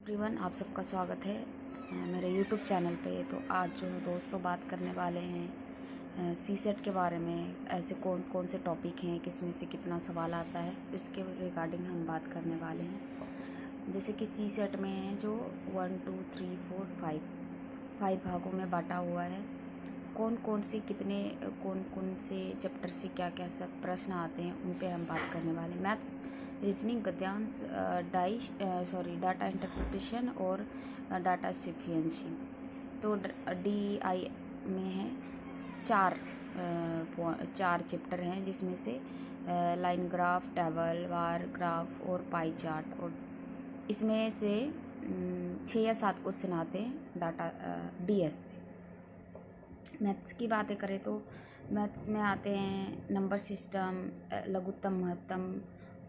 Everyone, आप सबका स्वागत है मेरे यूट्यूब चैनल पे। तो आज जो दोस्तों बात करने वाले हैं सीसेट के बारे में। ऐसे कौन कौन से टॉपिक हैं, किसमें से कितना सवाल आता है, उसके रिगार्डिंग हम बात करने वाले हैं। जैसे कि सीसेट में है जो 1 2 3 4 5 भागों में बांटा हुआ है। कौन कौन से चैप्टर से क्या क्या सब प्रश्न आते हैं उन पे हम बात करने वाले हैं। मैथ्स, रीजनिंग, गद्यांश, डाटा इंटरप्रिटेशन और डाटा सिफिशिएंसी। तो DI में है चार चैप्टर हैं, जिसमें से line graph, table, bar graph और पाई चार्ट। और इसमें से 6 या 7 क्वेश्चन आते हैं डाटा DS से। मैथ्स की बातें करें तो मैथ्स में आते हैं नंबर सिस्टम, लघुत्तम, महत्तम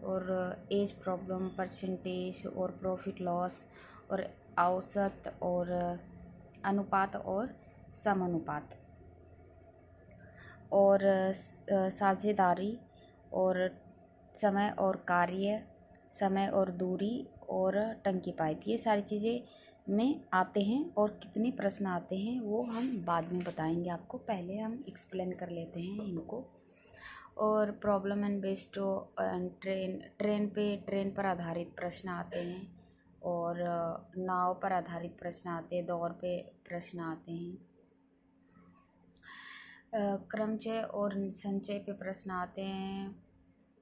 और एज प्रॉब्लम, परसेंटेज और प्रॉफिट लॉस और औसत और अनुपात और समानुपात और साझेदारी और समय और कार्य, समय और दूरी और टंकी पाइप। ये सारी चीज़ें में आते हैं और कितने प्रश्न आते हैं वो हम बाद में बताएंगे आपको। पहले हम एक्सप्लेन कर लेते हैं इनको। और प्रॉब्लम एंड बेस्ड ट्रेन पर आधारित प्रश्न आते हैं और नाव पर आधारित प्रश्न आते हैं, दौर पे प्रश्न आते हैं, क्रमचय और संचय पे प्रश्न आते हैं,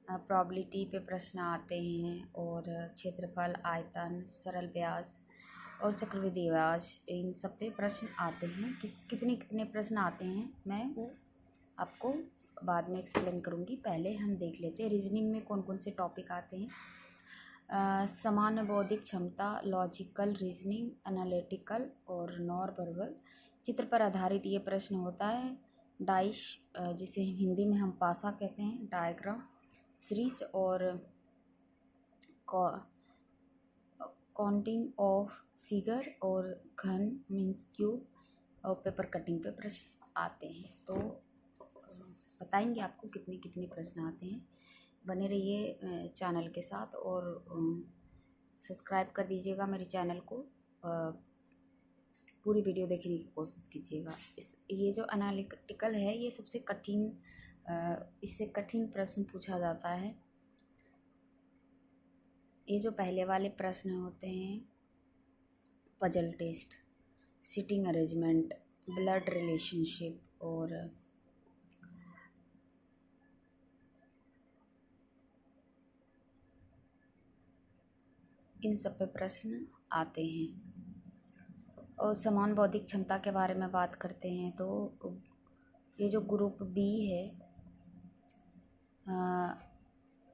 प्रोबेबिलिटी पे प्रश्न आते हैं और क्षेत्रफल, आयतन, सरल व्यास और चक्रवृद्धि व्यास, इन सब पे प्रश्न आते हैं। कितने प्रश्न आते हैं मैं वो आपको बाद में एक्सप्लेन करूँगी। पहले हम देख लेते हैं रीजनिंग में कौन कौन से टॉपिक आते हैं। सामान्य बौद्धिक क्षमता, लॉजिकल रीजनिंग, एनालिटिकल और नॉन वर्बल। चित्र पर आधारित ये प्रश्न होता है। डाइश, जिसे हिंदी में हम पासा कहते हैं, डायग्राम, सीरीज और काउंटिंग ऑफ फिगर और घन मीन्स क्यूब और पेपर कटिंग पे प्रश्न आते हैं। तो बताएंगे आपको कितने कितने प्रश्न आते हैं। बने रहिए चैनल के साथ और सब्सक्राइब कर दीजिएगा मेरे चैनल को। पूरी वीडियो देखने की कोशिश कीजिएगा। ये जो एनालिटिकल है ये सबसे कठिन, इससे कठिन प्रश्न पूछा जाता है। ये जो पहले वाले प्रश्न होते हैं, puzzle test, sitting arrangement, blood relationship और इन सब पे प्रश्न आते हैं। और समान बौद्धिक क्षमता के बारे में बात करते हैं तो ये जो ग्रुप B है,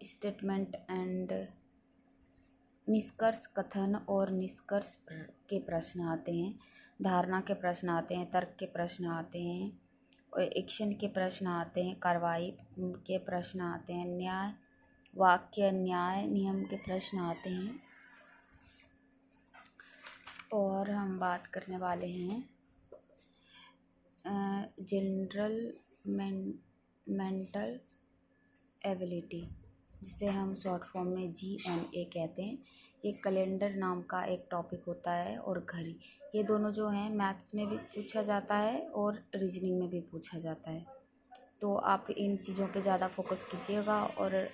स्टेटमेंट एंड निष्कर्ष, कथन और निष्कर्ष के प्रश्न आते हैं, धारणा के प्रश्न आते हैं, तर्क के प्रश्न आते हैं, एक्शन के प्रश्न आते हैं, कार्रवाई के प्रश्न आते हैं, न्याय, वाक्य, न्याय, नियम के प्रश्न आते हैं। और हम बात करने वाले हैं जनरल मेंटल एबिलिटी, जिसे हम शॉर्ट फॉर्म में GMA कहते हैं। ये कैलेंडर नाम का एक टॉपिक होता है और घड़ी। ये दोनों जो हैं मैथ्स में भी पूछा जाता है और रीजनिंग में भी पूछा जाता है। तो आप इन चीज़ों पे ज़्यादा फोकस कीजिएगा। और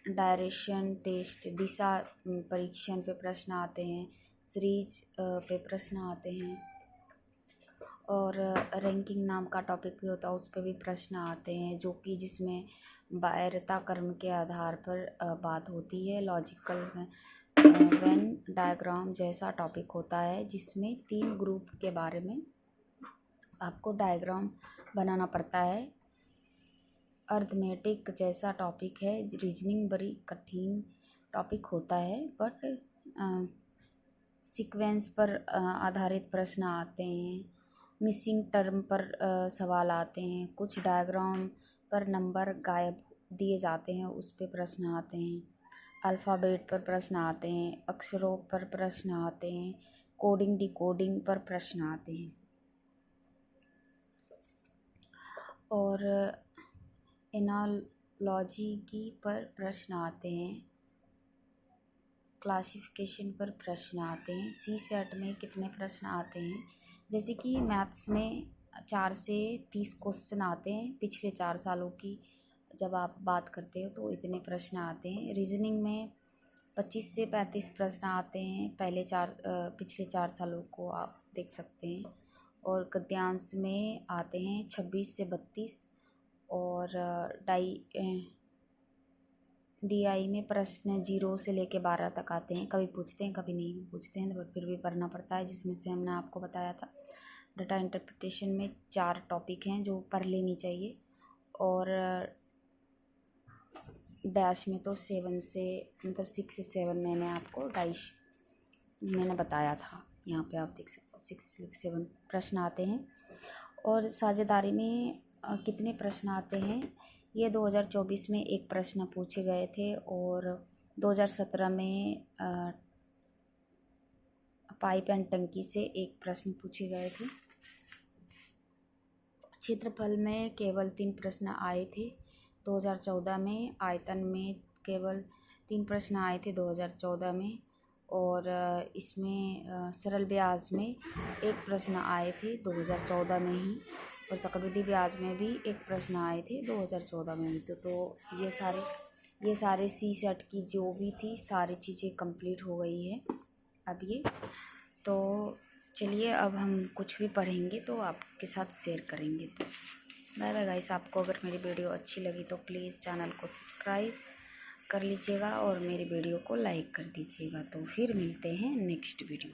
डायरेक्शन टेस्ट, दिशा परीक्षण पे प्रश्न आते हैं, सीरीज पे प्रश्न आते हैं और रैंकिंग नाम का टॉपिक भी होता है, उस पर भी प्रश्न आते हैं, जो कि जिसमें वैधता कर्म के आधार पर बात होती है। लॉजिकल में वेन डायग्राम जैसा टॉपिक होता है, जिसमें 3 ग्रुप के बारे में आपको डायग्राम बनाना पड़ता है। अर्थमेटिक जैसा टॉपिक है। रीजनिंग बड़ी कठिन टॉपिक होता है, बट सीक्वेंस पर आधारित प्रश्न आते हैं, मिसिंग टर्म पर सवाल आते हैं, कुछ डायग्राम पर नंबर गायब दिए जाते हैं, उस पर प्रश्न आते हैं, अल्फ़ाबेट पर प्रश्न आते हैं, अक्षरों पर प्रश्न आते हैं, कोडिंग डिकोडिंग पर प्रश्न आते हैं और एनालॉजी की पर प्रश्न आते हैं। क्लासिफिकेशन पर प्रश्न आते हैं। सी सेट में कितने प्रश्न आते हैं, जैसे कि मैथ्स में 4 से 30 क्वेश्चन आते हैं पिछले 4 सालों की जब आप बात करते हो तो इतने प्रश्न आते हैं। रीजनिंग में 25 से 35 प्रश्न आते हैं, पिछले 4 सालों को आप देख सकते हैं। और गद्यांश में आते हैं 26 से 32 और DI में प्रश्न 0 से लेके 12 तक आते हैं। कभी पूछते हैं कभी नहीं पूछते हैं, बट फिर भी पढ़ना पड़ता है, जिसमें से हमने आपको बताया था। डाटा इंटरप्रिटेशन में 4 टॉपिक हैं जो पढ़ लेनी चाहिए। और डैश में तो 6 से 7 मैंने बताया था। यहाँ पे आप देख सकते हैं 6 से 7 प्रश्न आते हैं। और साझेदारी में कितने प्रश्न आते हैं, ये 2024 में एक प्रश्न पूछे गए थे और 2017 में पाइप एंड टंकी से एक प्रश्न पूछे गए थे। क्षेत्रफल में केवल 3 प्रश्न आए थे 2014 में। आयतन में केवल 3 प्रश्न आए थे 2014 में। और इसमें सरल ब्याज में एक प्रश्न आए थे 2014 में ही। और चक्रवृद्धि ब्याज में भी एक प्रश्न आए थे 2014 में भी। तो ये सारे सी सेट की जो भी थी सारी चीज़ें कंप्लीट हो गई है अब ये। तो चलिए अब हम कुछ भी पढ़ेंगे तो आपके साथ शेयर करेंगे। तो बाय बाय गाइस। आपको अगर मेरी वीडियो अच्छी लगी तो प्लीज़ चैनल को सब्सक्राइब कर लीजिएगा और मेरी वीडियो को लाइक कर दीजिएगा। तो फिर मिलते हैं नेक्स्ट वीडियो।